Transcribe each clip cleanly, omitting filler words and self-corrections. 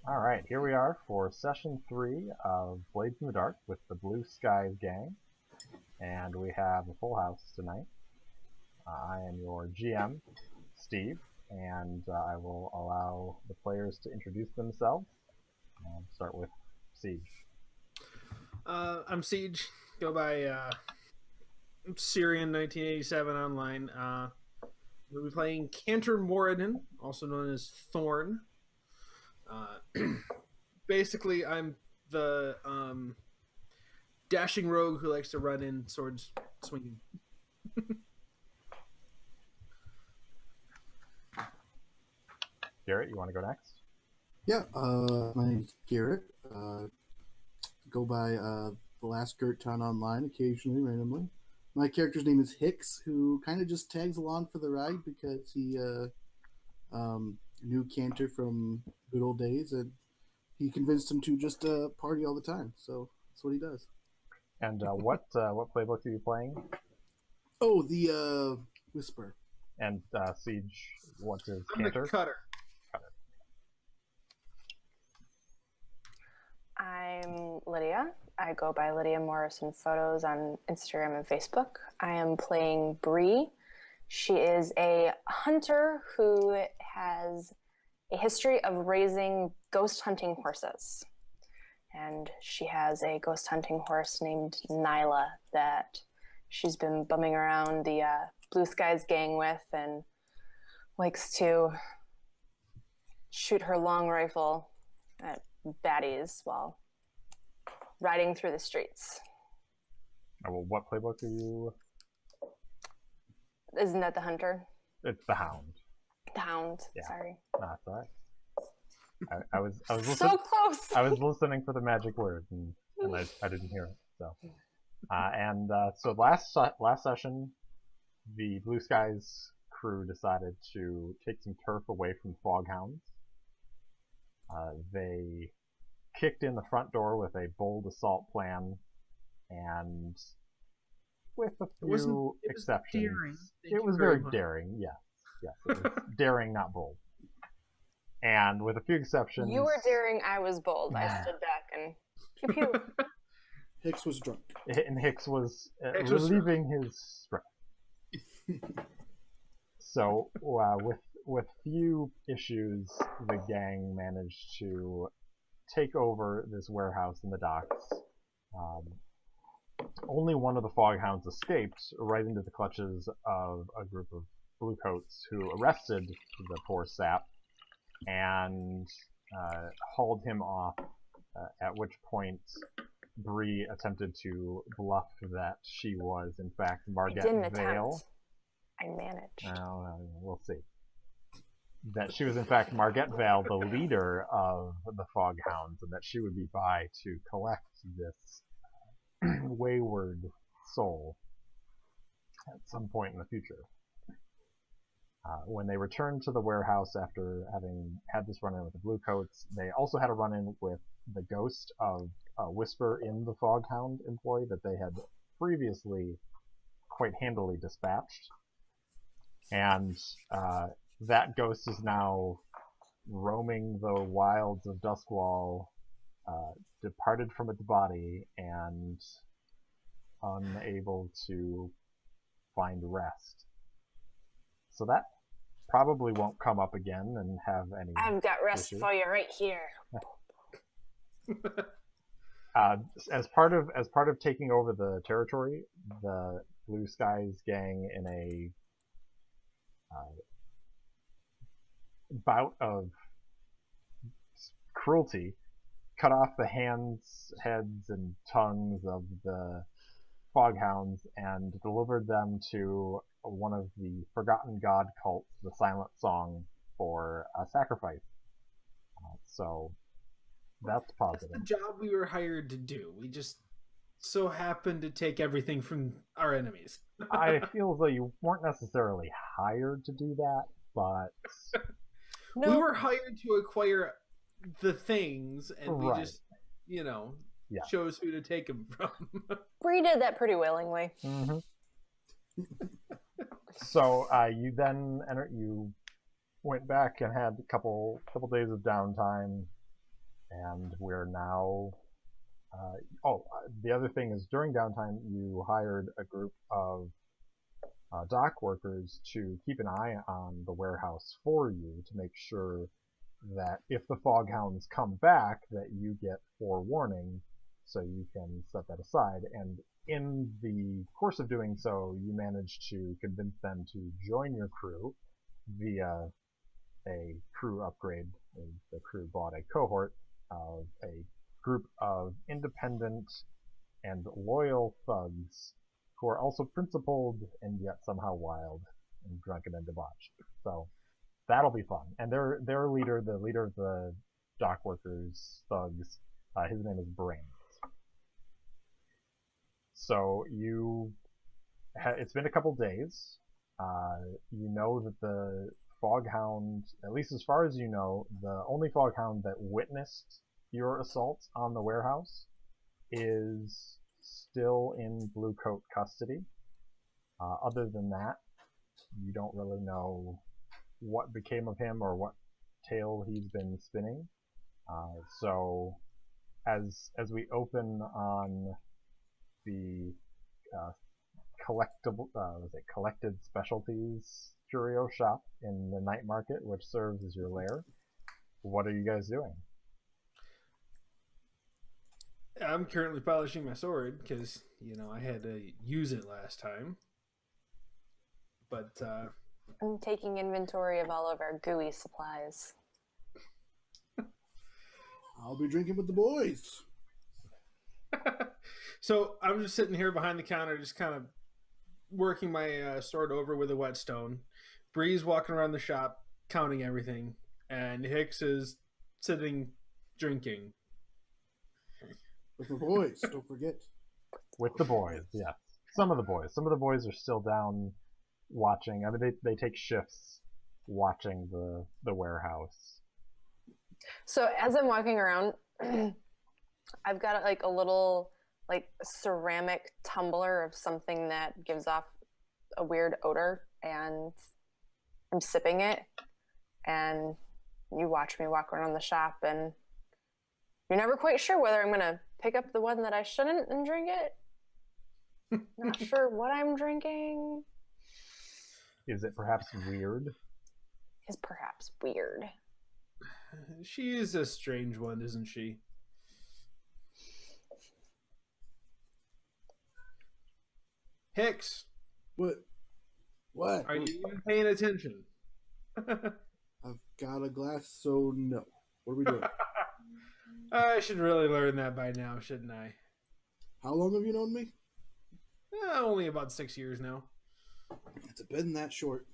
All right, here we are for session 3 of Blades in the Dark with the Blue Skies gang, and we have a full house tonight. I am your GM, Steve, and I will allow the players to introduce themselves. Start with Siege. I'm Siege. Go by Syrian 1987 online. We'll be playing Cantor Moradin, also known as Thorn. Basically, I'm the dashing rogue who likes to run in swords swinging. Garrett, you want to go next? Yeah, my name's Garrett. Go by the last Gert Town online occasionally, randomly. My character's name is Hicks, who kind of just tags along for the ride because he knew Cantor from good old days, and he convinced him to just party all the time. So that's what he does. And what playbook are you playing? Oh, the Whisper. And Siege, what is I'm Cantor? the Cutter. I'm Lydia. I go by Lydia Morrison Photos on Instagram and Facebook. I am playing Bree. She is a hunter who has a history of raising ghost hunting horses. And she has a ghost hunting horse named Nyla that she's been bumming around the Blue Skies gang with and likes to shoot her long rifle at baddies while riding through the streets. Oh, well, what playbook are you? Isn't that the hunter? It's the Hound. The hound. Yeah. Sorry. No, that's all right. I was listening. So close. I was listening for the magic word, and I didn't hear it. So, so last session, the Blue Skies crew decided to take some turf away from the Foghounds. They kicked in the front door with a bold assault plan, and with a few exceptions, it was very daring. Yes, it was daring, not bold. And with a few exceptions, You were daring, I was bold. I stood back and pew pew. Hicks was drunk. And Hicks was relieving his stress. So, with few issues, the gang managed to take over this warehouse in the docks. Only one of the Foghounds escaped right into the clutches of a group of bluecoats who arrested the poor sap and hauled him off, at which point Bree attempted to bluff that she was, in fact, Margette Vale. I managed. We'll see. That she was, in fact, Margette Vale, the leader of the Foghounds, and that she would be by to collect this wayward soul at some point in the future. When they returned to the warehouse after having had this run-in with the Bluecoats, they also had a run-in with the ghost of a Whisper in the Foghound employee that they had previously quite handily dispatched. And that ghost is now roaming the wilds of Duskwall, departed from its body and unable to find rest. So that probably won't come up again and have any. I've got rest issues. for you right here. As part of taking over the territory, the Blue Skies gang, in a bout of cruelty, cut off the hands, heads, and tongues of the Foghounds and delivered them to one of the forgotten god cults, the Silent Song, for a sacrifice. So that's positive. That's the job we were hired to do. We just so happened to take everything from our enemies. I feel as though you weren't necessarily hired to do that, but No. We were hired to acquire the things, and we just, chose who to take them from. Bree did that pretty willingly. Mm-hmm. So you then you went back and had a couple days of downtime, and we're now. The other thing is during downtime, you hired a group of dock workers to keep an eye on the warehouse for you to make sure that if the foghounds come back, that you get forewarning, so you can set that aside. And in the course of doing so, you managed to convince them to join your crew via a crew upgrade. The crew bought a cohort of a group of independent and loyal thugs who are also principled and yet somehow wild and drunken and debauched. So that'll be fun. And their leader, the leader of the dock workers, thugs, his name is Brains. So it's been a couple days. You know that the foghound, at least as far as you know, the only foghound that witnessed your assault on the warehouse is still in Blue Coat custody. Other than that, you don't really know what became of him or what tale he's been spinning. So as we open on the collected specialties curio shop in the night market, which serves as your lair, what are you guys doing? I'm currently polishing my sword because, I had to use it last time. But, I'm taking inventory of all of our gooey supplies. I'll be drinking with the boys. So I'm just sitting here behind the counter, just kind of working my sword over with a whetstone. Bree's walking around the shop, counting everything. And Hicks is sitting, drinking. With the boys, don't forget. With the boys, yeah. Some of the boys. Some of the boys are still down watching. I mean, they take shifts watching the warehouse. So as I'm walking around, I've got like a little ceramic tumbler of something that gives off a weird odor, and I'm sipping it, and you watch me walk around the shop, and you're never quite sure whether I'm going to pick up the one that I shouldn't and drink it. Not sure what I'm drinking. Is it perhaps weird? Is perhaps weird. She is a strange one, isn't she? Hicks. What? Are you even paying attention? I've got a glass, so no. What are we doing? I should really learn that by now, shouldn't I? How long have you known me? Only about 6 years now. It's been that short.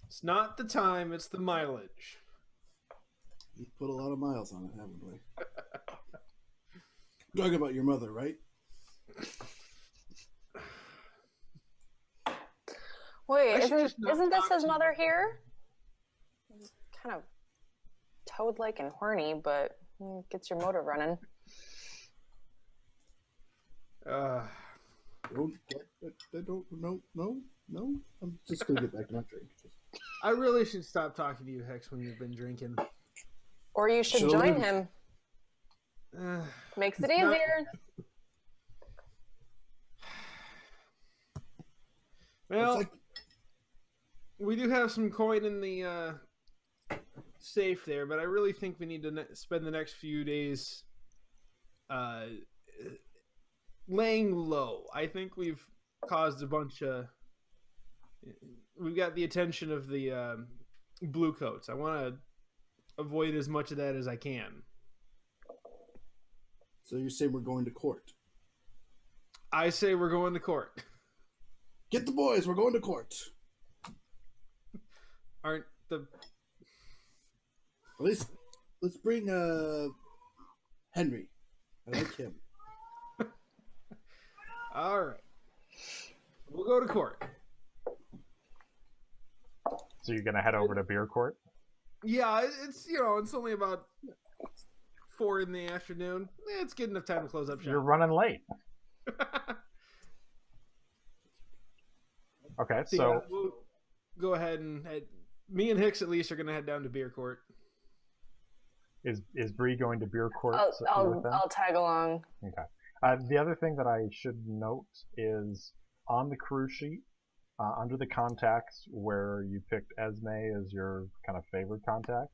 It's not the time, it's the mileage. We've put a lot of miles on it, haven't we? Talking about your mother, right? Wait, isn't this his mother here? Kind of toad-like and horny, but gets your motor running. No. I'm just gonna get back to my drink. I really should stop talking to you, Hex, when you've been drinking. Or you should join him. Makes it easier. Well, we do have some coin in the safe there, but I really think we need to spend the next few days laying low. I think we've caused a bunch of... We've got the attention of the blue coats. I want to avoid as much of that as I can. So you're saying we're going to court? I say we're going to court. Get the boys, we're going to court. Aren't the... At least, let's bring Henry. I like him. All right. We'll go to court. So you're going to head over to beer court? Yeah, it's only about 4 in the afternoon. It's good enough time to close up shop. You're running late. Okay, so... we'll go ahead and... me and Hicks, at least, are going to head down to beer court. Is Bree going to beer court with them? I'll tag along. Okay. The other thing that I should note is on the crew sheet, under the contacts where you picked Esme as your kind of favorite contact,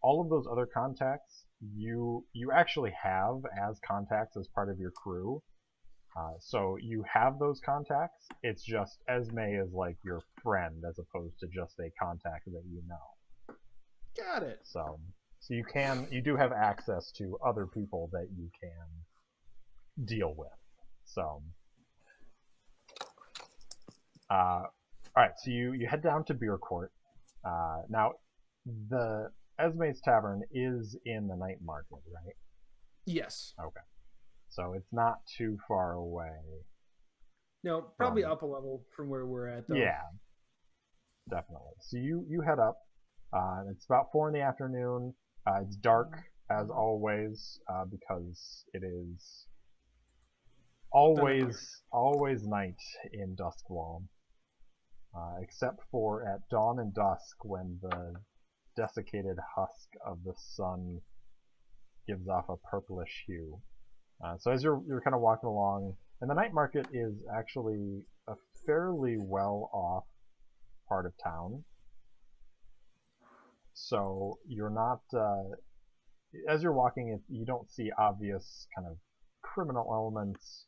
all of those other contacts you actually have as contacts as part of your crew. So you have those contacts. It's just Esme is like your friend as opposed to just a contact that you know. Got it. So you do have access to other people that you can deal with. So, all right. So you head down to Beer Court. Now, the Esme's Tavern is in the night market, right? Yes. Okay. So it's not too far away. No, probably up a level from where we're at, though. Yeah, definitely. So you head up. It's about 4 in the afternoon. It's dark as always because it is always night in Duskwall, except for at dawn and dusk when the desiccated husk of the sun gives off a purplish hue. So as you're kind of walking along, and the night market is actually a fairly well-off part of town. So you're not, as you're walking, you don't see obvious kind of criminal elements.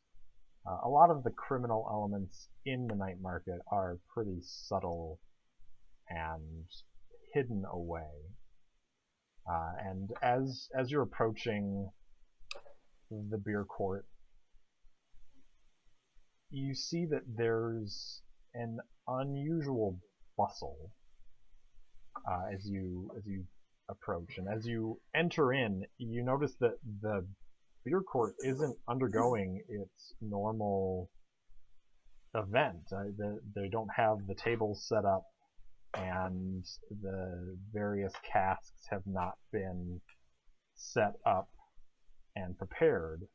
A lot of the criminal elements in the night market are pretty subtle and hidden away. And as you're approaching the beer court, you see that there's an unusual bustle as you approach, and as you enter in, you notice that the beer court isn't undergoing its normal event. They don't have the tables set up, and the various casks have not been set up and prepared.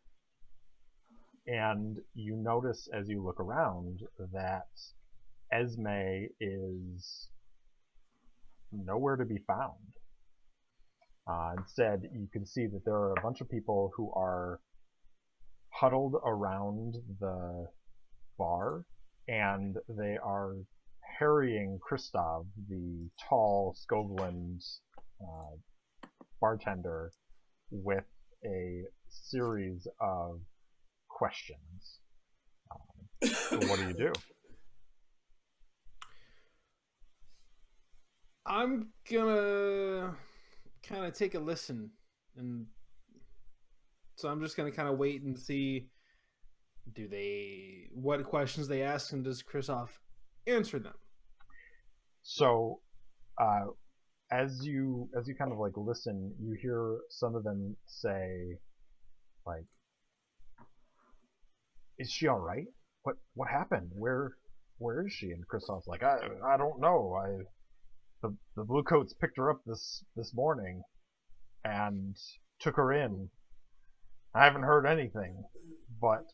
And you notice as you look around that Esme is nowhere to be found. Instead, you can see that there are a bunch of people who are huddled around the bar, and they are harrying Christov, the tall Skovland bartender, with a series of questions. So what do you do? I'm gonna kind of take a listen, and so I'm just gonna kind of wait and see what questions they ask, and does Christoph answer them? So as you kind of like listen, you hear some of them say, like, is she all right? What happened? Where is she? And Christoph's like, I don't know. The Bluecoats picked her up this morning and took her in. I haven't heard anything, but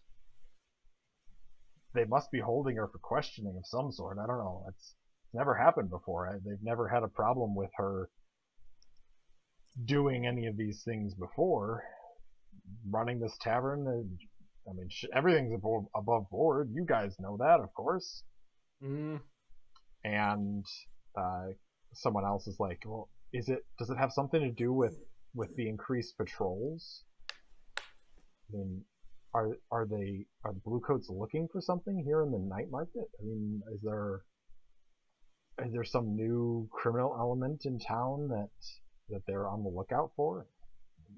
they must be holding her for questioning of some sort. I don't know. It's never happened before. They've never had a problem with her doing any of these things before. Running this tavern, I mean, everything's above board. You guys know that, of course. Mm. And someone else is like, well, does it have something to do with the increased patrols? I mean, are the Bluecoats looking for something here in the night market? I mean, is there some new criminal element in town that they're on the lookout for?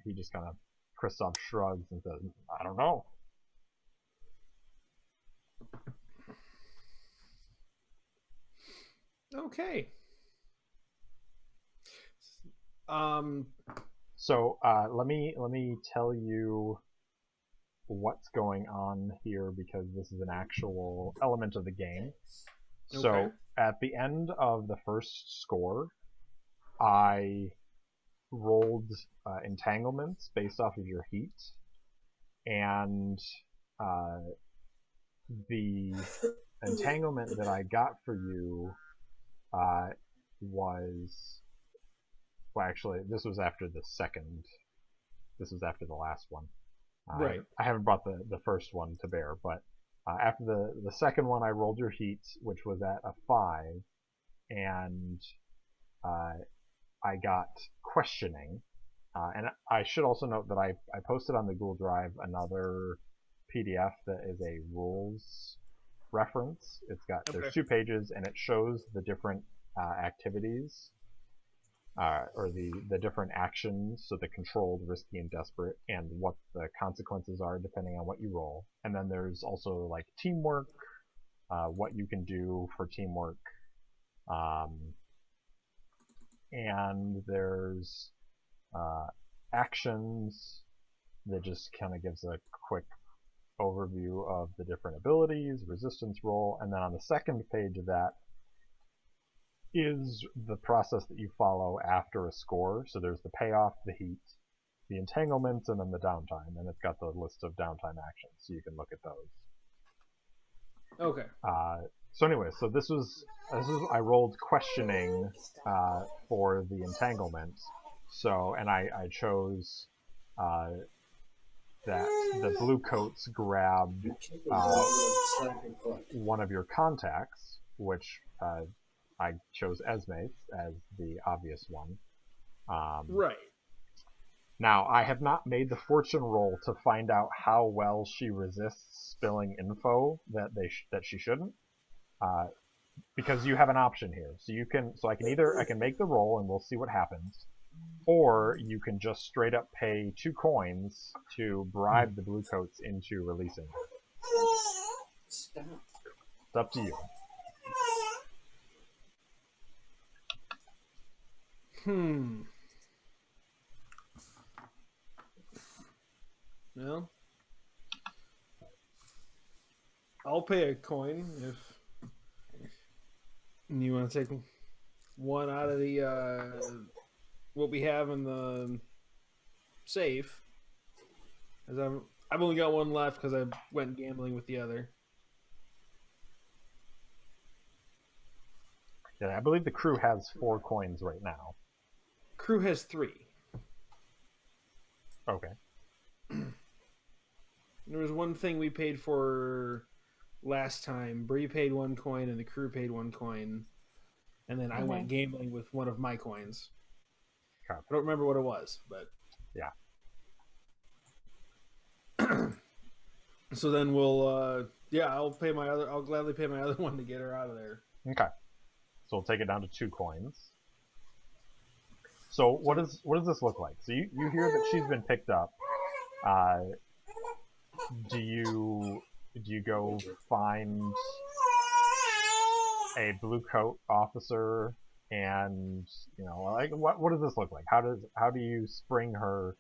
He just kind of, Christoph shrugs and says, I don't know. Okay. So let me tell you what's going on here, because this is an actual element of the game. Okay. So at the end of the first score, I rolled entanglements based off of your heat, and the entanglement that I got for you was Well, actually, this was after the second. This was after the last one. Right. I haven't brought the first one to bear, but after the second one, I rolled your heat, which was at a 5, and I got questioning. And I should also note that I posted on the Google Drive another PDF that is a rules reference. It's got there's 2 pages, and it shows the different activities. Or the different actions, so the controlled, risky, and desperate, and what the consequences are depending on what you roll. And then there's also like teamwork, what you can do for teamwork, and there's actions that just kind of gives a quick overview of the different abilities, resistance roll, and then on the second page of that is the process that you follow after a score. So there's the payoff, the heat, the entanglements, and then the downtime. And it's got the list of downtime actions, so you can look at those. Okay. So anyway, so this was I rolled questioning for the entanglement. So and I chose that the blue coats grabbed one of your contacts, which I chose Esme as the obvious one. Right. Now, I have not made the fortune roll to find out how well she resists spilling info that she shouldn't, because you have an option here. So you can, I can make the roll and we'll see what happens, or you can just straight up pay 2 coins to bribe the blue coats into releasing her. Stop. It's up to you. Well, I'll pay a coin if you want to take one out of the what we have in the safe. As I've only got one left because I went gambling with the other. Yeah, I believe the crew has 4 coins right now. Crew has 3. Okay. There was one thing we paid for last time. Bree paid 1 coin and the crew paid 1 coin. And then I went gambling with one of my coins. Okay. I don't remember what it was, but... Yeah. So then we'll... I'll gladly pay my other one to get her out of there. Okay. So we'll take it down to 2 coins. So what does this look like? So you hear that she's been picked up. Do you go find a blue coat officer and like what does this look like? How do you spring her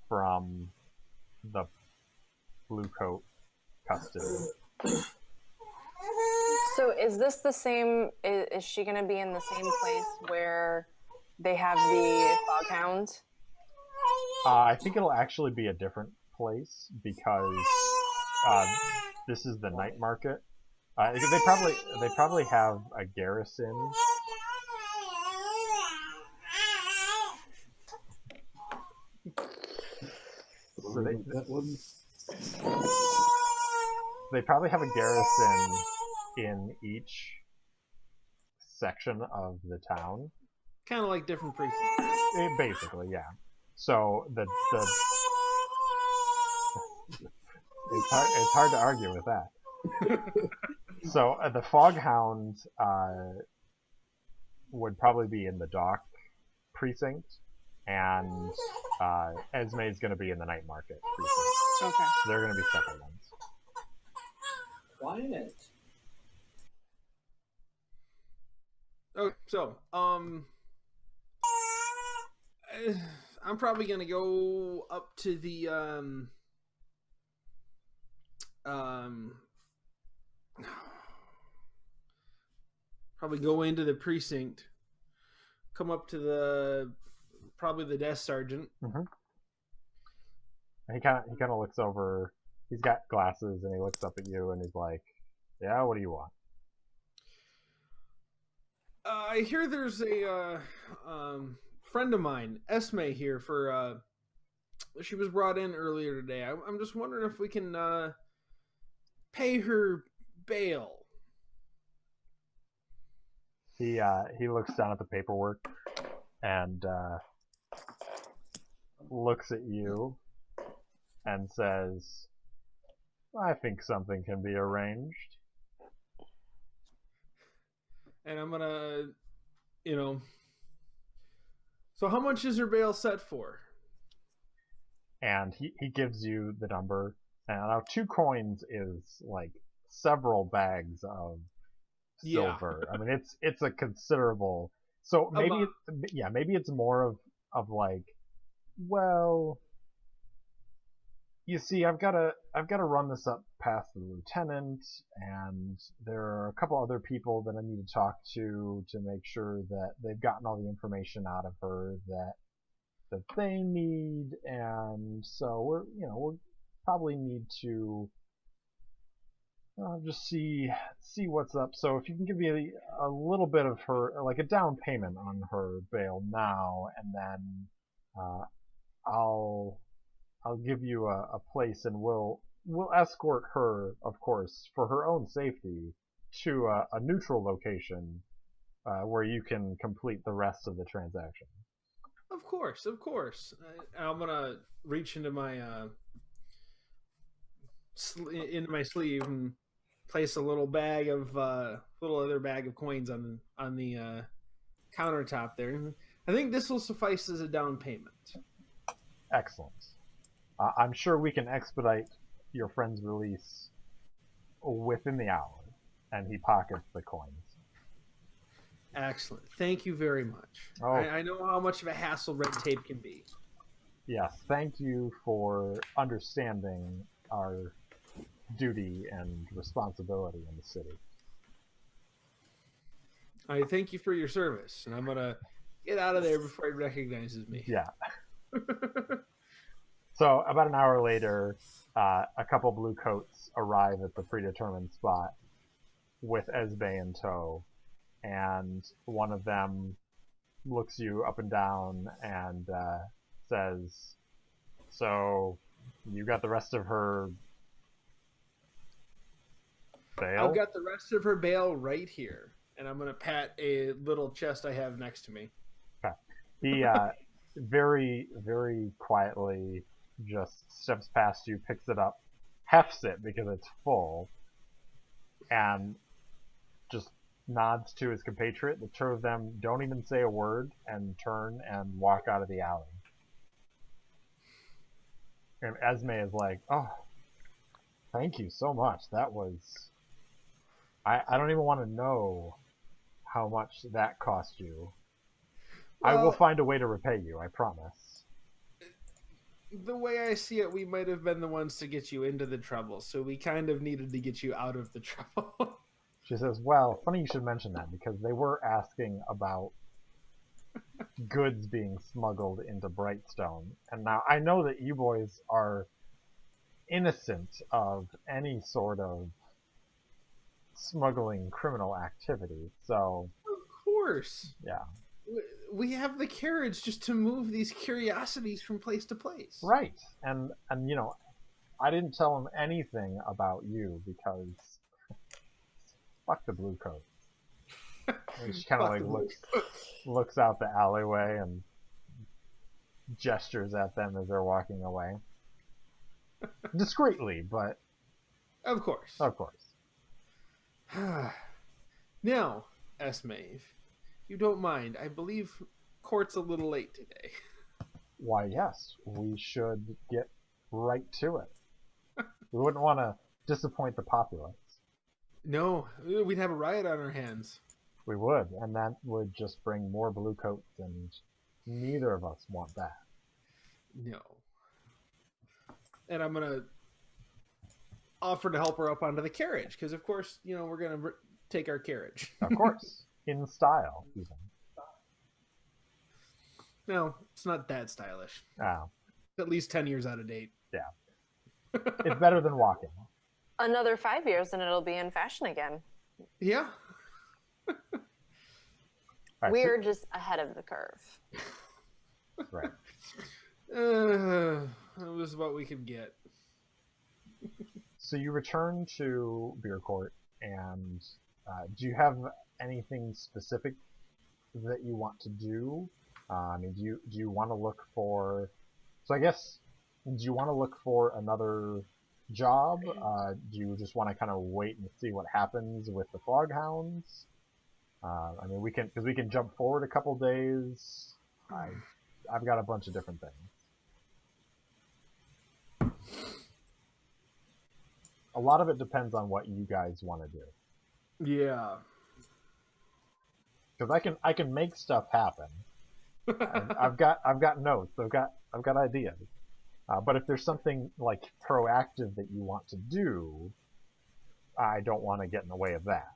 from the blue coat custody? So is this the same? Is she going to be in the same place where they have the foghound? I think it'll actually be a different place because this is the night market. They probably have a garrison. So they probably have a garrison in each section of the town. Kind of like different precincts. Basically, yeah. So it's hard to argue with that. So the foghound would probably be in the dock precinct, and Esme is going to be in the night market precinct. Okay. So they're going to be separate ones. Quiet. Oh, so I'm probably gonna go up to the probably go into the precinct, come up to the desk sergeant. Mm-hmm. He kind of looks over. He's got glasses and he looks up at you and he's like, "Yeah, what do you want?" I hear there's a friend of mine, Esme here for she was brought in earlier today. I'm just wondering if we can pay her bail. He looks down at the paperwork and looks at you and says, "I think something can be arranged." And I'm gonna, so how much is her bail set for? And he gives you the number. And now 2 coins is like several bags of silver. I mean, it's a considerable. So maybe maybe it's more of like, well, you see, I've got to run this up past the lieutenant, and there are a couple other people that I need to talk to make sure that they've gotten all the information out of her that they need, and so we'll probably need to just see what's up. So if you can give me a little bit of her, like a down payment on her bail now, and then I'll give you a place, and we'll escort her, of course, for her own safety, to a neutral location where you can complete the rest of the transaction. Of course. I'm gonna reach into my sleeve and place a little other bag of coins on the countertop there. I think this will suffice as a down payment. Excellent. I'm sure we can expedite your friend's release within the hour. And he pockets the coins. Excellent. Thank you very much. Oh. I know how much of a hassle red tape can be. Yes, thank you for understanding our duty and responsibility in the city. I thank you for your service, and I'm going to get out of there before he recognizes me. Yeah. So about an hour later, a couple blue coats arrive at the predetermined spot with Esme in tow, and one of them looks you up and down and says, "So, you got the rest of her bail?" I've got the rest of her bail right here, and I'm going to pat a little chest I have next to me. Okay. He very, very quietly just steps past you, picks it up, hefts it because it's full, and just nods to his compatriot. The two of them don't even say a word and turn and walk out of the alley. And Esme is like, "Oh, thank you so much. That was... I don't even want to know how much that cost you. Well, I will find a way to repay you, I promise." The way I see it, we might have been the ones to get you into the trouble, so we kind of needed to get you out of the trouble. She says, "Well, funny you should mention that, because they were asking about goods being smuggled into Brightstone. And now I know that you boys are innocent of any sort of smuggling criminal activity, so..." Of course. Yeah. We have the carriage just to move these curiosities from place to place. Right. And you know, I didn't tell him anything about you because fuck the blue coat. And she kind of like looks out the alleyway and gestures at them as they're walking away. Discreetly, but... Of course. Of course. Now, Esme, if you don't mind, I believe court's a little late today. Why, yes. We should get right to it. We wouldn't want to disappoint the populace. No, we'd have a riot on our hands. We would, and that would just bring more blue coats, and neither of us want that. No. And I'm going to offer to help her up onto the carriage, because of course, you know, we're going to take our carriage. Of course. In style, even. No, it's not that stylish. Oh. It's at least 10 years out of date. Yeah. It's better than walking. Another 5 years and it'll be in fashion again. Yeah. Right, we're just ahead of the curve. Right. That was what we could get. So you return to Beer Court, and do you have anything specific that you want to do? I mean, do you want to look for? So I guess, do you want to look for another job? Do you just want to kind of wait and see what happens with the Foghounds? I mean, we can jump forward a couple days. I've got a bunch of different things. A lot of it depends on what you guys want to do. Yeah. Because I can make stuff happen. I've got notes. I've got ideas. But if there's something like proactive that you want to do, I don't want to get in the way of that.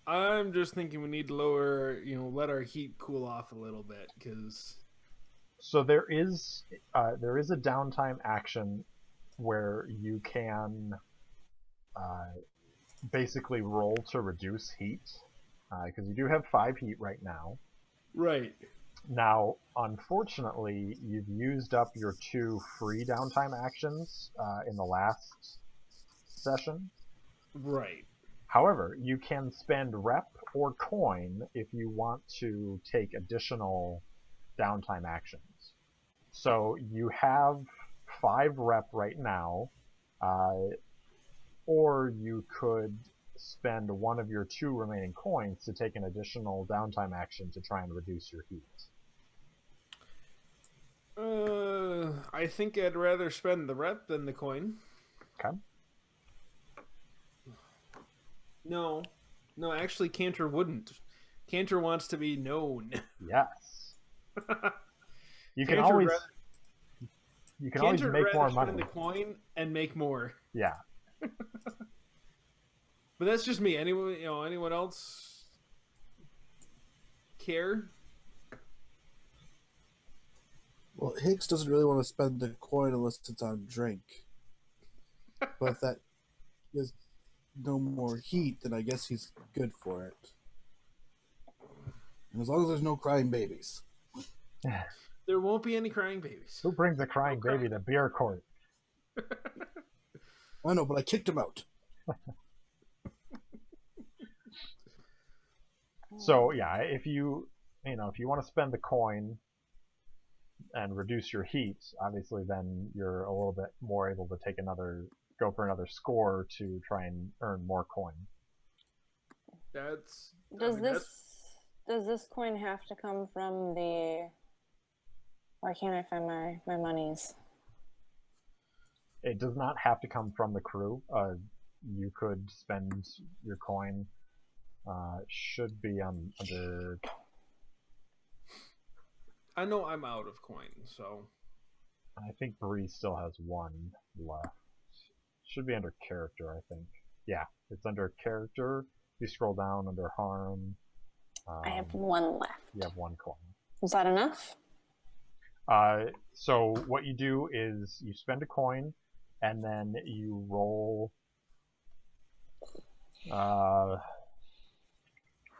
I'm just thinking we need to lower, let our heat cool off a little bit, because... So there is a downtime action where you can basically roll to reduce heat, because you do have 5 heat right now. Right. Now, unfortunately, you've used up your 2 free downtime actions in the last session. Right. However, you can spend rep or coin if you want to take additional downtime actions. So you have 5 rep right now, or you could spend one of your 2 remaining coins to take an additional downtime action to try and reduce your heat. I think I'd rather spend the rep than the coin. Okay. No, actually, Cantor wouldn't. Cantor wants to be known. Yes. You can Cantor always rather, you can always make more money. Spend the coin and make more. Yeah. But that's just me. Anyone else care? Well, Hicks doesn't really want to spend the coin unless it's on drink. But if that is no more heat, then I guess he's good for it. And as long as there's no crying babies. There won't be any crying babies. Who brings a crying baby to Beer Court? I know, but I kicked him out. So yeah, if you want to spend the coin and reduce your heat, obviously then you're a little bit more able to go for another score to try and earn more coin. Does this coin have to come from the... Why can't I find my monies? It does not have to come from the crew. You could spend your coin. Should be under... I know I'm out of coin, so... I think Bree still has 1 left. Should be under character, I think. Yeah, it's under character. If you scroll down under harm... I have 1 left. You have 1 coin. Is that enough? So what you do is you spend a coin, and then you roll...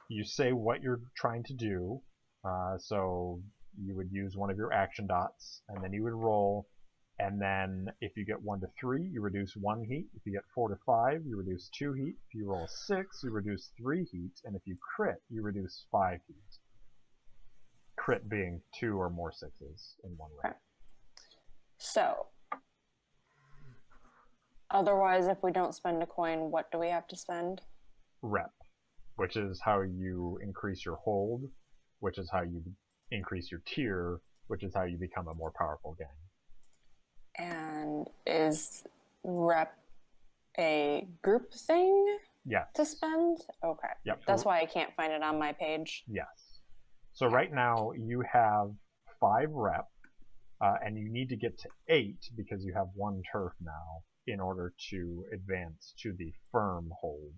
you say what you're trying to do. So you would use one of your action dots, and then you would roll, and then if you get 1 to 3, you reduce 1 heat. If you get 4 to 5, you reduce 2 heat. If you roll a 6, you reduce 3 heat, and if you crit, you reduce 5 heat. Crit being 2 or more 6s in one round. Okay. So, otherwise, if we don't spend a coin, what do we have to spend? Rep, which is how you increase your hold, which is how you increase your tier, which is how you become a more powerful gang. And is rep a group thing? Yes. To spend? Okay. Yep. That's why I can't find it on my page. Yes. So right now you have 5 rep, and you need to get to 8 because you have 1 turf now in order to advance to the firm hold.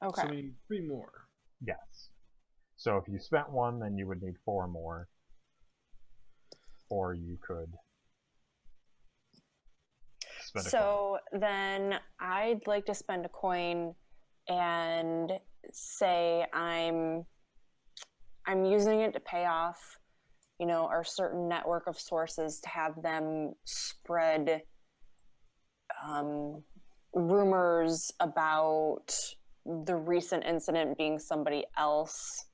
Okay. So we need 3 more. Yes. So if you spent 1, then you would need 4 more. Or you could spend a coin. Then I'd like to spend a coin and say I'm using it to pay off, our certain network of sources to have them spread rumors about the recent incident being somebody else,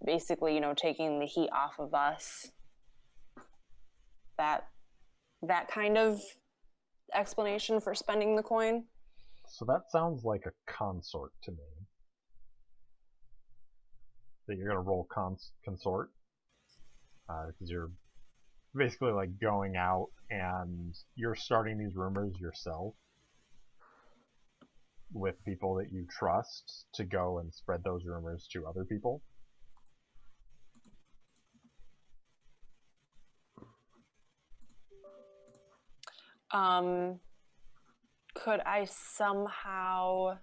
basically, taking the heat off of us. That kind of explanation for spending the coin. So that sounds like a consort to me. That you're going to roll consort. Because you're basically like going out and you're starting these rumors yourself with people that you trust to go and spread those rumors to other people. Could I somehow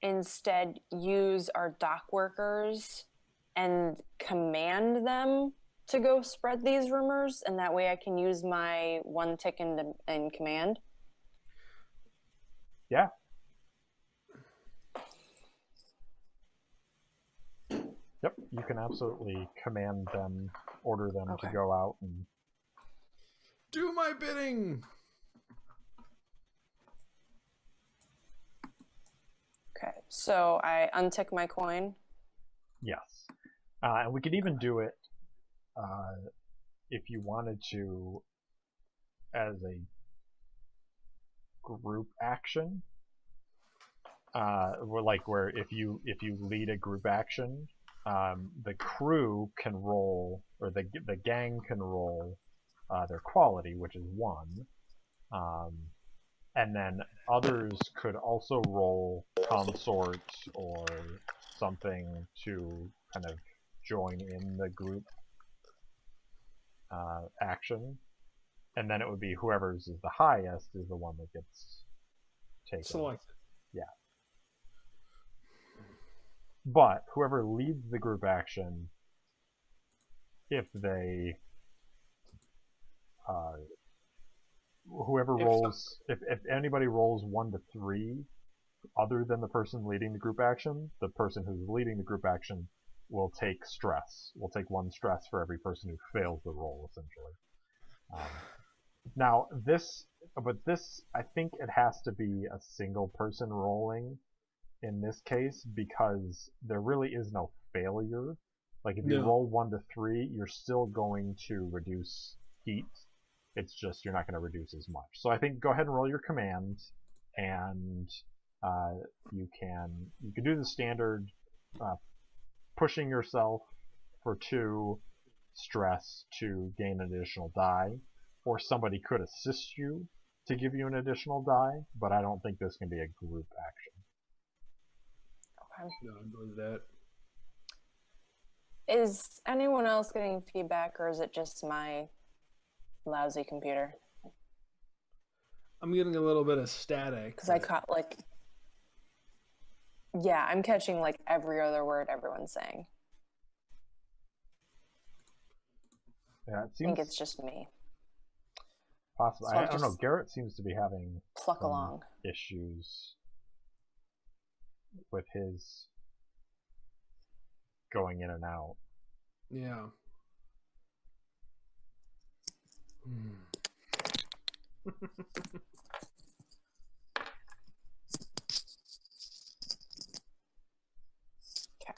instead use our dock workers and command them to go spread these rumors, and that way I can use my one tick in command? Yeah. Yep, you can absolutely command them, order them to go out and do my bidding. Okay, so I untick my coin. Yes. And we could even do it if you wanted to as a group action. Where if you lead a group action, the crew can roll, or the gang can roll their quality, which is 1. And then others could also roll consort or something to kind of join in the group action. And then it would be whoever's is the highest is the one that gets taken. Selected. Yeah. But whoever leads the group action, if they if anybody rolls 1 to 3 other than the person leading the group action, the person who's leading the group action will take stress. Will take 1 stress for every person who fails the roll, essentially. Now this I think it has to be a single person rolling in this case, because there really is no failure. Like if you roll 1 to 3, you're still going to reduce heat. It's just you're not going to reduce as much. So I think go ahead and roll your command, and you can do the standard pushing yourself for 2 stress to gain an additional die, or somebody could assist you to give you an additional die, but I don't think this can be a group action. Okay. No, I'm going with that. Is anyone else getting feedback, or is it just my lousy computer? I'm getting a little bit of static. Because I caught I'm catching every other word everyone's saying. Yeah, I think it's just me. Possibly. So I don't know. Garrett seems to be having pluck along issues with his going in and out. Yeah. Okay.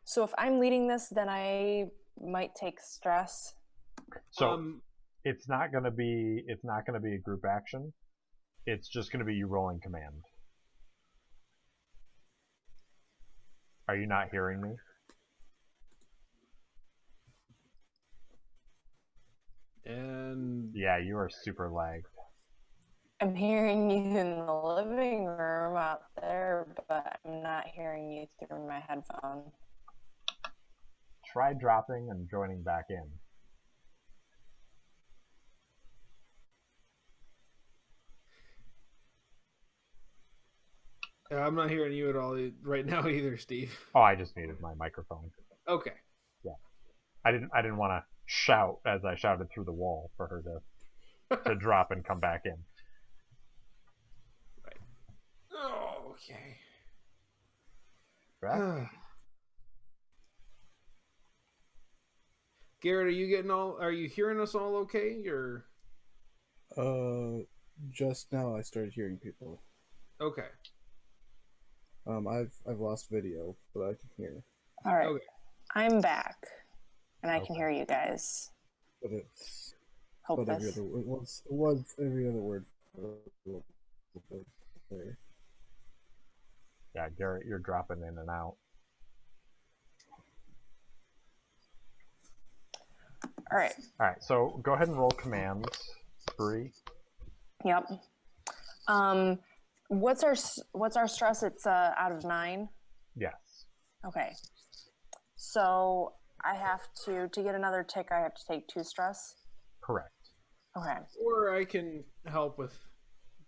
So if I'm leading this, then I might take stress. So it's not going to be a group action. It's just going to be you rolling command. Are you not hearing me? And yeah, you are super lagged. I'm hearing you in the living room out there, but I'm not hearing you through my headphone. Try dropping and joining back in. I'm not hearing you at all right now either, Steve. Oh, I just muted my microphone. Okay. Yeah. I didn't want to shout as I shouted through the wall for her to drop and come back in. Okay. Correct? Garrett, are you hearing us all okay? Or Just now I started hearing people. okay. I've lost video, but I can hear. All right. Okay. I'm back, and I can Okay. hear you guys. But it's Hope but every this. other it was every other word. There. Yeah, Garrett, you're dropping in and out. All right. All right, so go ahead and roll commands, Bree. Yep. What's our stress? It's out of 9. Yes. Okay. So I have to get another tick. I have to take 2 stress. Correct. Okay. Or I can help with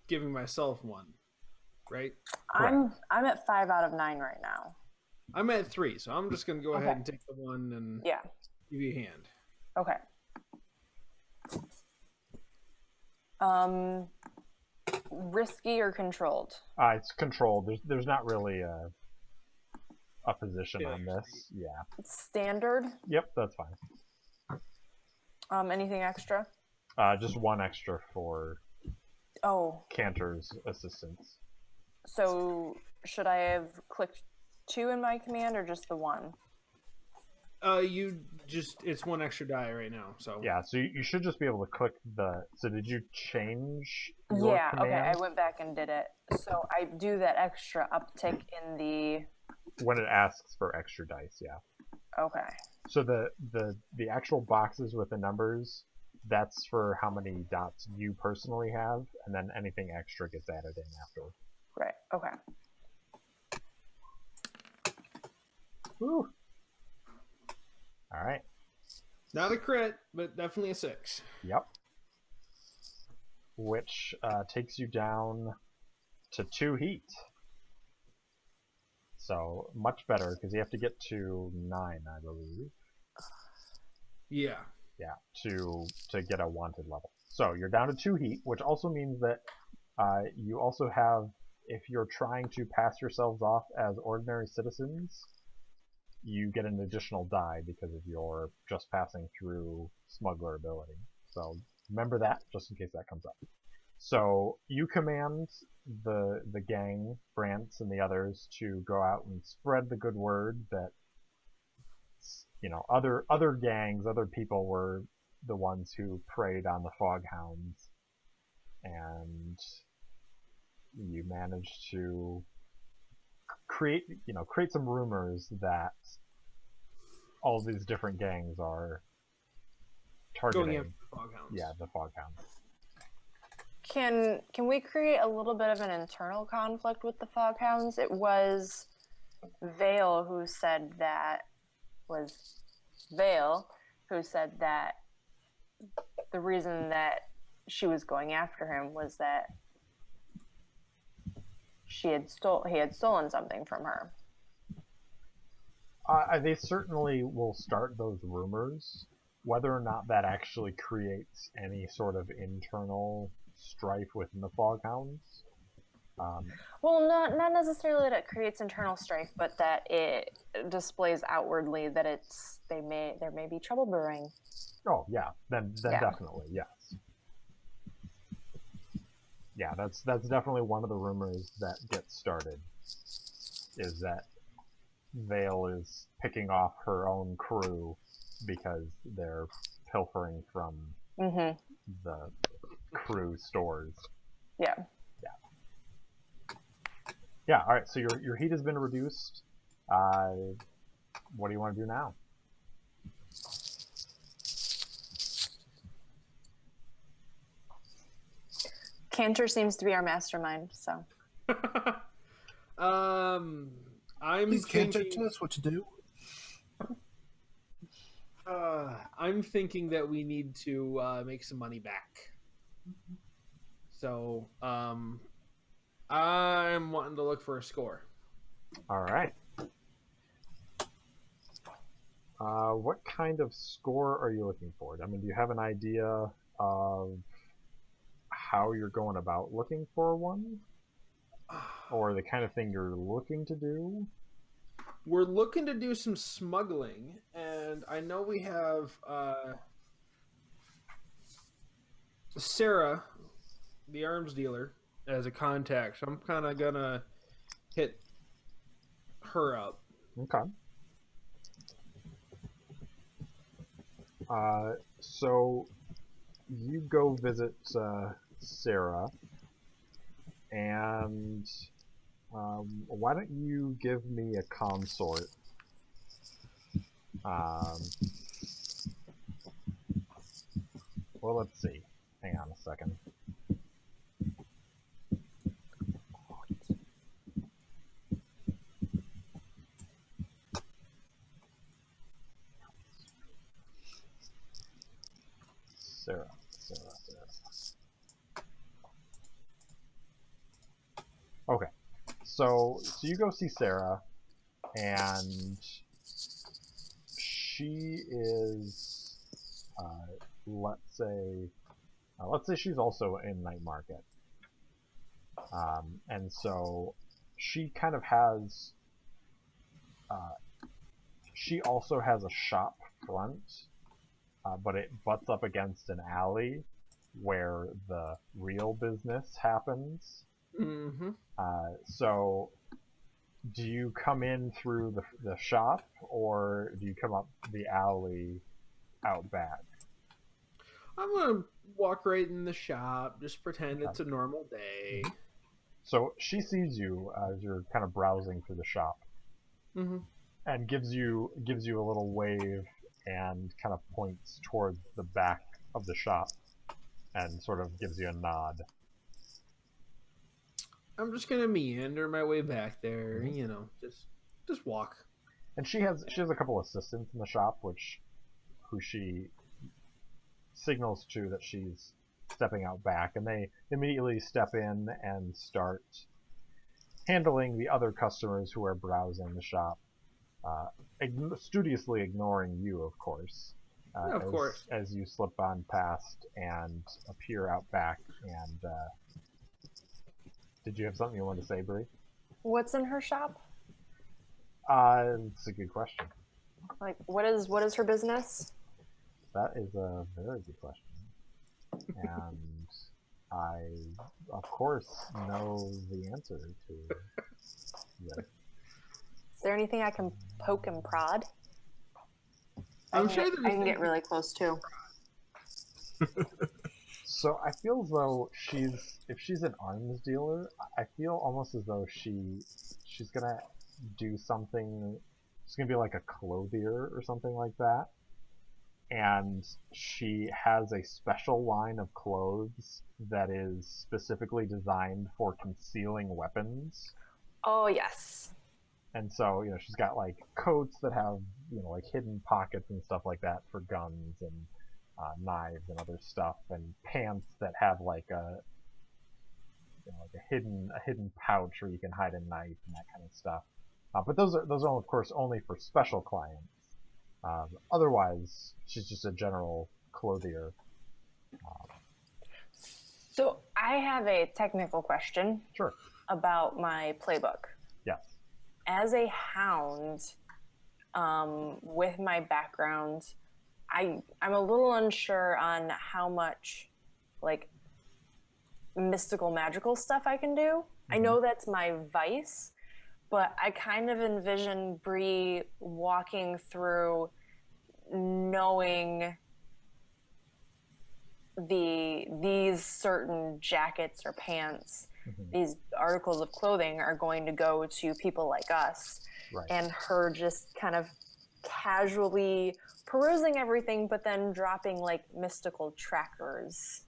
giving myself one. Right? I'm at 5 out of 9 right now. I'm at 3, so I'm just gonna go Okay. ahead and take the one and Yeah. give you a hand. Okay. Risky or controlled? It's controlled. There's not really a position on this. Yeah. Standard. Yep, that's fine. Anything extra? Just 1 extra for Oh, Cantor's assistance. so should I have clicked 2 in my command or just the 1? It's 1 extra die right now, so Yeah, so you should just be able to click the... So did you change your Yeah, command? okay, I went back and did it. So I do that extra uptick in the... When it asks for extra dice, yeah. Okay. So the actual boxes with the numbers, that's for how many dots you personally have, and then anything extra gets added in after. Right, okay. Woo! Alright. not a crit, but definitely a 6. Yep. Which takes you down to 2 heat. So, much better, because you have to get to 9, I believe. Yeah. Yeah, to get a wanted level. So, you're down to 2 heat, which also means that you also have, if you're trying to pass yourselves off as ordinary citizens, you get an additional die because of your just passing through smuggler ability. So remember that, just in case that comes up. So you command the gang, Brantz and the others, to go out and spread the good word that, you know, other gangs, other people were the ones who preyed on the Foghounds, and you managed to create some rumors that all these different gangs are targeting. Going after the Foghounds. Yeah, the Foghounds. Can we create a little bit of an internal conflict with the Foghounds? It was Vale who said that the reason that she was going after him was that he had stolen something from her. They certainly will start those rumors. Whether or not that actually creates any sort of internal strife within the Foghounds. Well, not necessarily that it creates internal strife, but that it displays outwardly that there may be trouble brewing. Oh yeah, then Yeah. Definitely yes. Yeah, that's definitely one of the rumors that gets started. Is that Vale is picking off her own crew because they're pilfering from the crew stores. Yeah. Yeah, alright, so your heat has been reduced. What do you want to do now? Cantor seems to be our mastermind, so. I'm Please Cantor, thinking. tell us what to do. I'm thinking that we need to make some money back. So, I'm wanting to look for a score. Alright. What kind of score are you looking for? I mean, do you have an idea of how you're going about looking for one? or the kind of thing you're looking to do? We're looking to do some smuggling, and I know we have Sarah, the arms dealer, as a contact. So I'm kind of gonna hit her up. Okay. So you go visit Sarah, and why don't you give me a consort? Well, let's see. Hang on a second. Sarah. Okay. So you go see Sarah, and she is, let's say she's also in Night Market. And so she kind of has, she also has a shop front, but it butts up against an alley where the real business happens. Mm-hmm. So do you come in through the shop, or do you come up the alley out back? I'm gonna walk right in the shop, just pretend it's a normal day. So she sees you as you're kind of browsing through the shop, and gives you a little wave and kind of points towards the back of the shop, and sort of gives you a nod. I'm just gonna meander my way back there, you know, just walk. And she has a couple assistants in the shop, who she signals to that she's stepping out back, and they immediately step in and start handling the other customers who are browsing the shop, studiously ignoring you, of course. Of course. As you slip on past and appear out back. And did you have something you wanted to say, Bree? What's in her shop? It's a good question. Like, what is her business? That is a very good question. And I, of course, know the answer to this. Is there anything I can poke and prod? I can get really close too. So I feel as though if she's an arms dealer, I feel almost as though she's gonna do something. She's gonna be like a clothier or something like that, and she has a special line of clothes that is specifically designed for concealing weapons. Oh yes. And so, she's got like coats that have, like hidden pockets and stuff like that for guns and knives and other stuff, and pants that have like a hidden pouch where you can hide a knife and that kind of stuff. But those are of course only for special clients. Otherwise, she's just a general clothier. So I have a technical question. Sure. About my playbook. Yes. As a hound, with my background, I'm a little unsure on how much, like, mystical, magical stuff I can do. I know that's my vice, but I kind of envision Bree walking through knowing these certain jackets or pants, these articles of clothing are going to go to people like us, right. And her just kind of casually perusing everything, but then dropping like mystical trackers,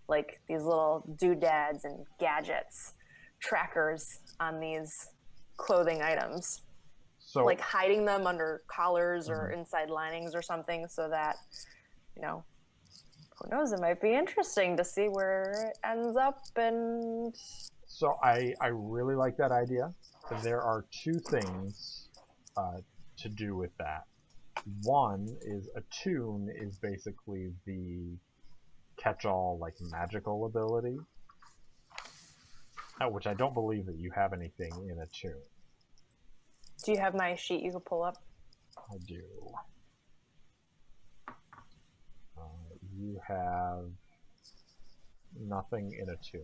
like these little doodads and gadgets, trackers on these clothing items. So, like hiding them under collars or inside linings or something, so that, who knows, it might be interesting to see where it ends up. And so I really like that idea. There are two things to do with that. One is attune is basically the catch-all, like, magical ability. which I don't believe that you have anything in attune. Do you have my sheet you could pull up? I do. You have nothing in attune.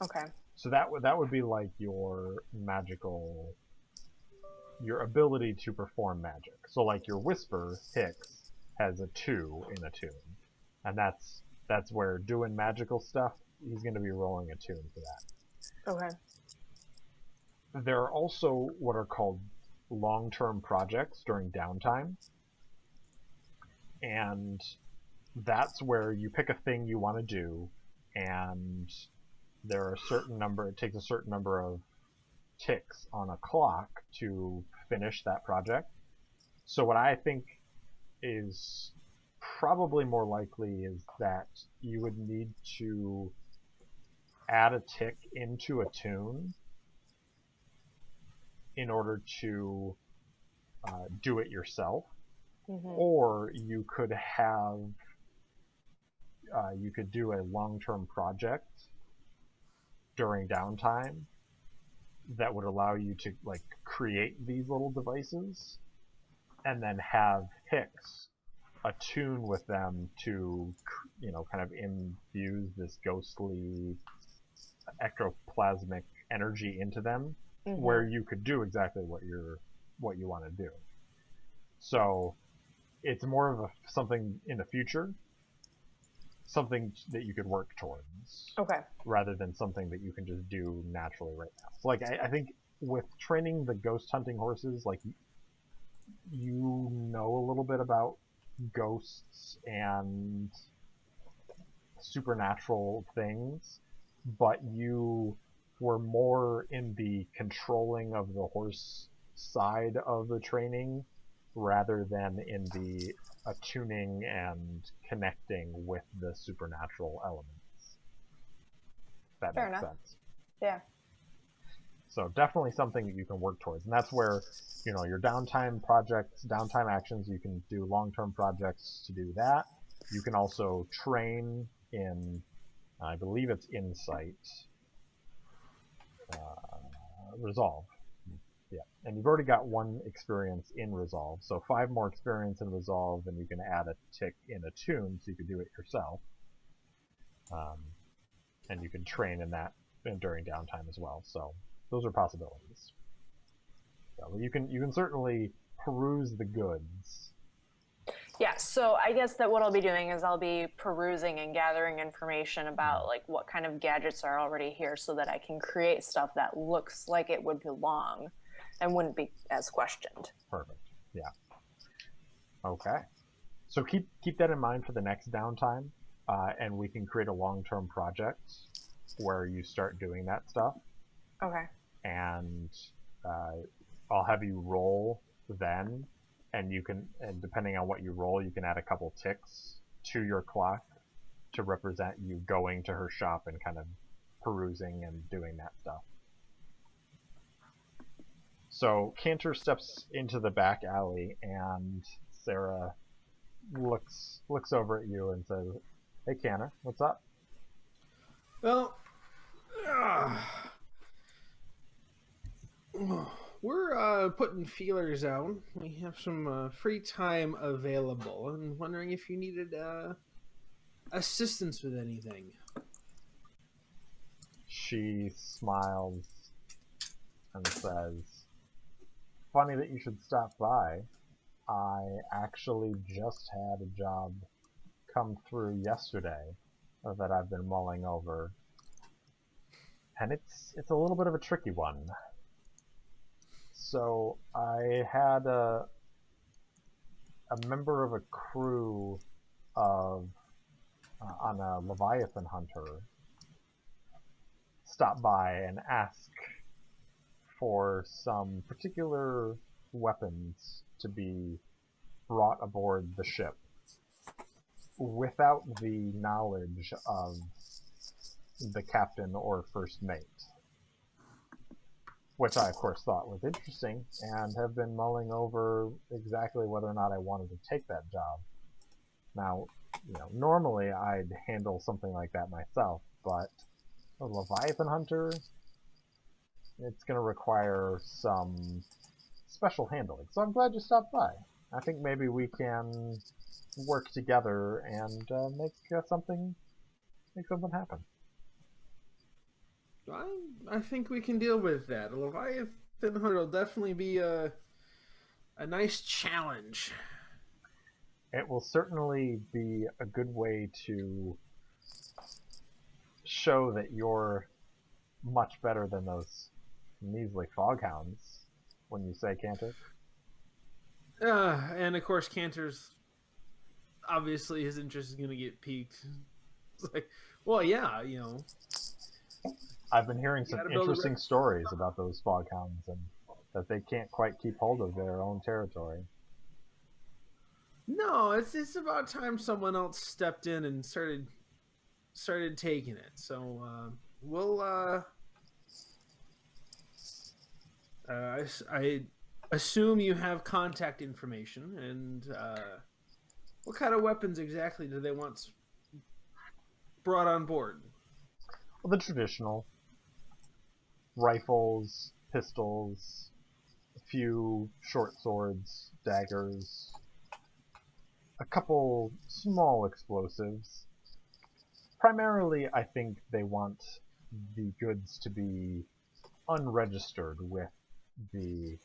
Okay. So that would be like your magical, your ability to perform magic. So like your whisper, Hicks, has a 2 in attune, and that's where doing magical stuff, he's going to be rolling a tune for that. Okay. There are also what are called long-term projects during downtime, and that's where you pick a thing you want to do, and there are a certain number, it takes a certain number of ticks on a clock to finish that project. So what I think is probably more likely is that you would need to add a tick into a tune in order to do it yourself. Mm-hmm. Or you could have you could do a long-term project during downtime that would allow you to like create these little devices and then have Hicks attune with them to, you know, kind of infuse this ghostly ectoplasmic energy into them, Mm-hmm. where you could do exactly what you want to do. So it's more of something in the future, something that you could work towards, Okay. rather than something that you can just do naturally right now. So like I think with training the ghost hunting horses, like you know a little bit about ghosts and supernatural things, but you were more in the controlling of the horse side of the training rather than in the attuning and connecting with the supernatural elements. That Fair makes enough. sense. Yeah. So definitely something that you can work towards. And that's where, you know, your downtime projects, downtime actions, you can do long-term projects to do that. You can also train in, I believe it's Insight, Resolve. Yeah, and you've already got 1 experience in Resolve, so 5 more experience in Resolve, and you can add a tick in Attune, so you can do it yourself. And you can train in that during downtime as well. So those are possibilities. So you can certainly peruse the goods. Yeah, so I guess that what I'll be doing is I'll be perusing and gathering information about like what kind of gadgets are already here so that I can create stuff that looks like it would belong and wouldn't be as questioned. Perfect. Yeah. Okay. So keep that in mind for the next downtime, and we can create a long-term project where you start doing that stuff. Okay. And I'll have you roll then, and you can, and depending on what you roll, you can add a couple ticks to your clock to represent you going to her shop and kind of perusing and doing that stuff. So Cantor steps into the back alley, and Sarah looks over at you and says, "Hey, Cantor, what's up?" Well, we're putting feelers out. We have some free time available, and wondering if you needed assistance with anything. She smiles and says, "Funny that you should stop by. I actually just had a job come through yesterday that I've been mulling over, and it's a little bit of a tricky one. So I had a member of a crew of on a Leviathan hunter stop by and ask for some particular weapons to be brought aboard the ship without the knowledge of the captain or first mate. Which I, of course, thought was interesting, and have been mulling over exactly whether or not I wanted to take that job. Now, you know, normally I'd handle something like that myself, but a Leviathan hunter it's going to require some special handling. So I'm glad you stopped by. I think maybe we can work together and make something happen. I think we can deal with that. A Leviathan hunter will definitely be a nice challenge. It will certainly be a good way to show that you're much better than those measly foghounds when you say Cantor. And of course, Cantor's obviously his interest is going to get piqued. It's like, well, yeah, you know. I've been hearing some interesting stories about those foghounds and that they can't quite keep hold of their own territory. No, it's about time someone else stepped in and started taking it. So we'll I assume you have contact information, and what kind of weapons exactly do they want brought on board? Well, the traditional rifles, pistols, a few short swords, daggers, a couple small explosives. Primarily, I think they want the goods to be unregistered with the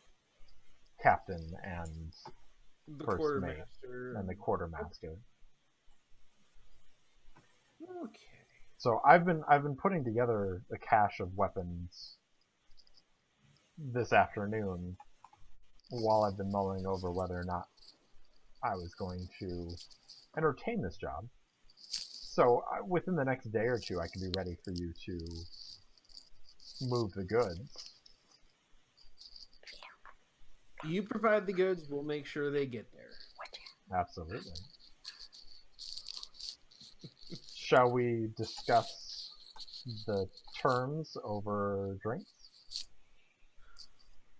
captain and The first mate quartermaster and the quartermaster. Okay. So I've been putting together a cache of weapons this afternoon while I've been mulling over whether or not I was going to entertain this job. So within the next day or two, I can be ready for you to move the goods. You provide the goods, we'll make sure they get there. Absolutely. Shall we discuss the terms over drinks?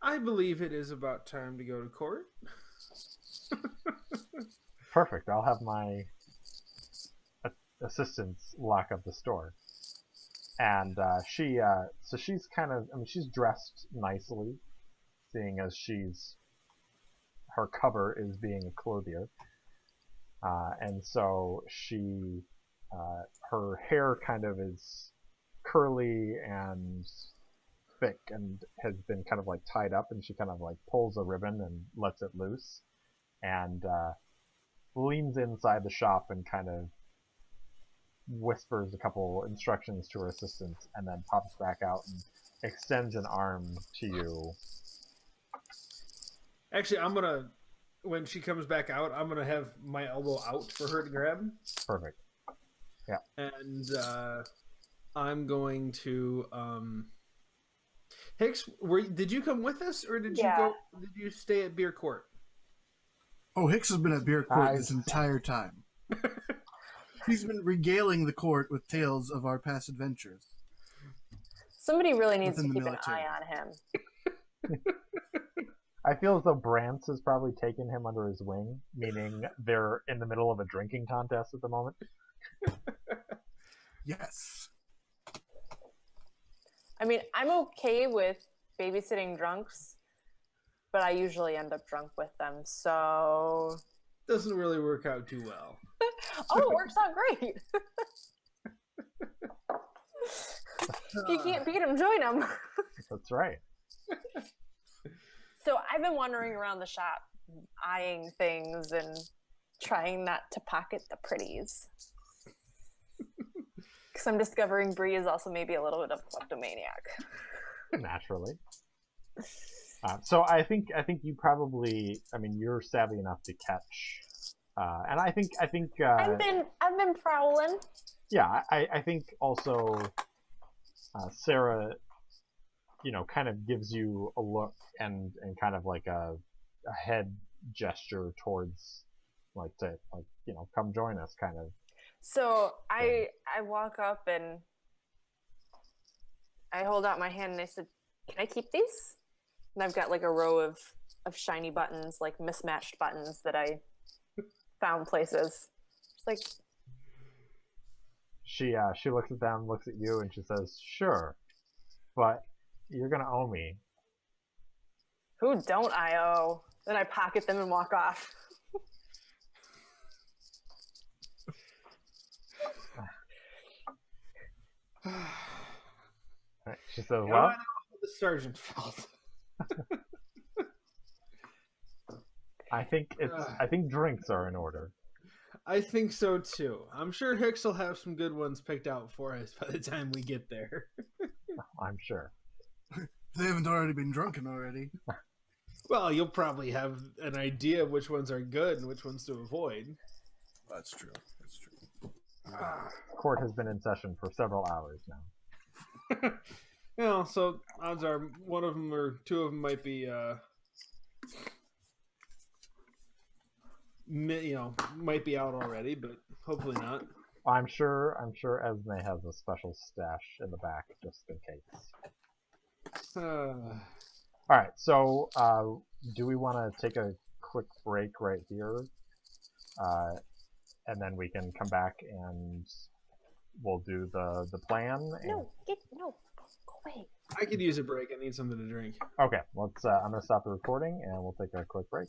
I believe it is about time to go to court. Perfect. I'll have my assistants lock up the store. And so she's kind of, I mean, she's dressed nicely, seeing as her cover is being a clothier. And so her hair kind of is curly and thick and has been kind of like tied up, and she kind of like pulls a ribbon and lets it loose and leans inside the shop and kind of whispers a couple instructions to her assistants and then pops back out and extends an arm to you. Actually, when she comes back out, I'm gonna have my elbow out for her to grab. Perfect. Yeah. And I'm going to Hicks, did you come with us, or did you stay at Beer Court? Oh, Hicks has been at Beer Court this entire time. He's been regaling the court with tales of our past adventures. Somebody really needs to keep an eye on him. I feel as though Brantz has probably taken him under his wing, meaning they're in the middle of a drinking contest at the moment. Yes. I mean, I'm okay with babysitting drunks, but I usually end up drunk with them, so... Doesn't really work out too well. Oh, it works out great! If you can't beat him, join him. That's right. So I've been wandering around the shop, eyeing things and trying not to pocket the pretties. Because I'm discovering Bree is also maybe a little bit of a kleptomaniac. Naturally. So I think you probably, I mean, you're savvy enough to catch, and I think I've been prowling. Yeah, I think also Sarah, kind of gives you a look and kind of like a head gesture towards come join us kind of. So I walk up and I hold out my hand and I said, "Can I keep these?" And I've got like a row of shiny buttons, like mismatched buttons that I found places. It's like she looks at them, looks at you, and she says, "Sure, but You're gonna owe me. Who don't I owe? Then I pocket them and walk off. Right, she says, Now "Well, I know how the sergeant felt. I think drinks are in order." I think so too. I'm sure Hicks will have some good ones picked out for us by the time we get there. I'm sure. They haven't already been drunken already. Well, you'll probably have an idea of which ones are good and which ones to avoid. That's true. That's true. Court has been in session for several hours now. You know, so odds are one of them or two of them might be, might be out already, but hopefully not. I'm sure Esme has a special stash in the back just in case. All right, so do we want to take a quick break right here, and then we can come back and we'll do the plan? And... No, go away. I could use a break. I need something to drink. Okay, let's. I'm gonna stop the recording and we'll take a quick break.